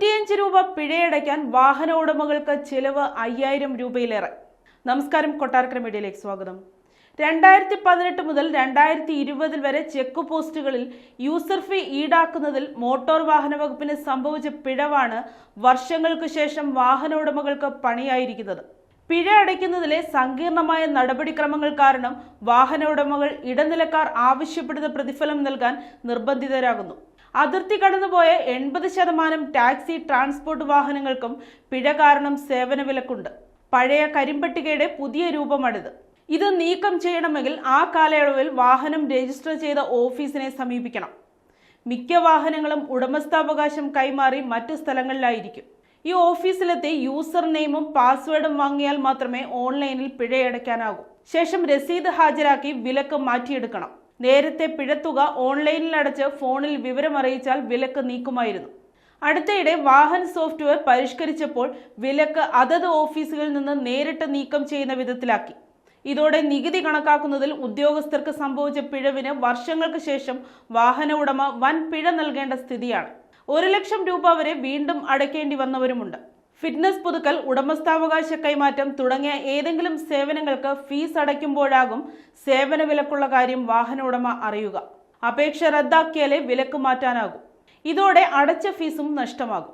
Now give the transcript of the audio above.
105 രൂപ പിഴയടയ്ക്കാൻ വാഹന ഉടമകൾക്ക് ചിലവ് 5000 രൂപയിലേറെ. നമസ്കാരം, കൊട്ടാരക്കര മീഡിയയിലേക്ക് സ്വാഗതം. 2018 മുതൽ 2020 വരെ ചെക്ക് പോസ്റ്റുകളിൽ യൂസർ ഫീ ഈടാക്കുന്നതിൽ മോട്ടോർ വാഹന വകുപ്പിന് സംഭവിച്ച പിഴവാണ് വർഷങ്ങൾക്ക് ശേഷം വാഹന ഉടമകൾക്ക് പണിയായിരിക്കുന്നത്. പിഴ അടയ്ക്കുന്നതിലെ സങ്കീർണമായ നടപടിക്രമങ്ങൾ കാരണം വാഹന ഉടമകൾ ഇടനിലക്കാർ ആവശ്യപ്പെടുന്ന പ്രതിഫലം നൽകാൻ നിർബന്ധിതരാകുന്നു. അതിർത്തി കടന്നുപോയ 80% ടാക്സി ട്രാൻസ്പോർട്ട് വാഹനങ്ങൾക്കും പിഴ കാരണം സേവന വിലക്കുണ്ട്. പഴയ കരിമ്പട്ടികയുടെ പുതിയ രൂപമാണിത്. ഇത് നീക്കം ചെയ്യണമെങ്കിൽ ആ കാലയളവിൽ വാഹനം രജിസ്റ്റർ ചെയ്ത ഓഫീസിനെ സമീപിക്കണം. മിക്ക വാഹനങ്ങളും ഉടമസ്ഥാവകാശം കൈമാറി മറ്റു സ്ഥലങ്ങളിലായിരിക്കും. ഈ ഓഫീസിലെത്തി യൂസർ നെയിമും പാസ്വേഡും വാങ്ങിയാൽ മാത്രമേ ഓൺലൈനിൽ പിഴയടയ്ക്കാനാകൂ. ശേഷം രസീത് ഹാജരാക്കി വിലക്ക് മാറ്റിയെടുക്കണം. നേരത്തെ പിഴത്തുക ഓൺലൈനിൽ അടച്ച് ഫോണിൽ വിവരം അറിയിച്ചാൽ വിലക്ക് നീക്കുമായിരുന്നു. അടുത്തയിടെ വാഹൻ സോഫ്റ്റ്വെയർ പരിഷ്കരിച്ചപ്പോൾ വിലക്ക് അതത് ഓഫീസുകളിൽ നിന്ന് നേരിട്ട് നീക്കം ചെയ്യുന്ന വിധത്തിലാക്കി. ഇതോടെ നികുതി കണക്കാക്കുന്നതിൽ ഉദ്യോഗസ്ഥർക്ക് സംഭവിച്ച പിഴവിന് വർഷങ്ങൾക്ക് ശേഷം വാഹന ഉടമ വൻ പിഴ നൽകേണ്ട സ്ഥിതിയാണ്. 1 ലക്ഷം രൂപ വരെ വീണ്ടും അടയ്ക്കേണ്ടി വന്നവരുമുണ്ട്. ഫിറ്റ്നസ് പുതുക്കൽ, ഉടമസ്ഥാവകാശ കൈമാറ്റം തുടങ്ങിയ ഏതെങ്കിലും സേവനങ്ങൾക്ക് ഫീസ് അടയ്ക്കുമ്പോഴാകും സേവന വിലക്കുള്ള കാര്യം വാഹന ഉടമ അറിയുക. അപേക്ഷ റദ്ദാക്കിയാലേ വിലക്ക് മാറ്റാനാകും. ഇതോടെ അടച്ച ഫീസും നഷ്ടമാകും.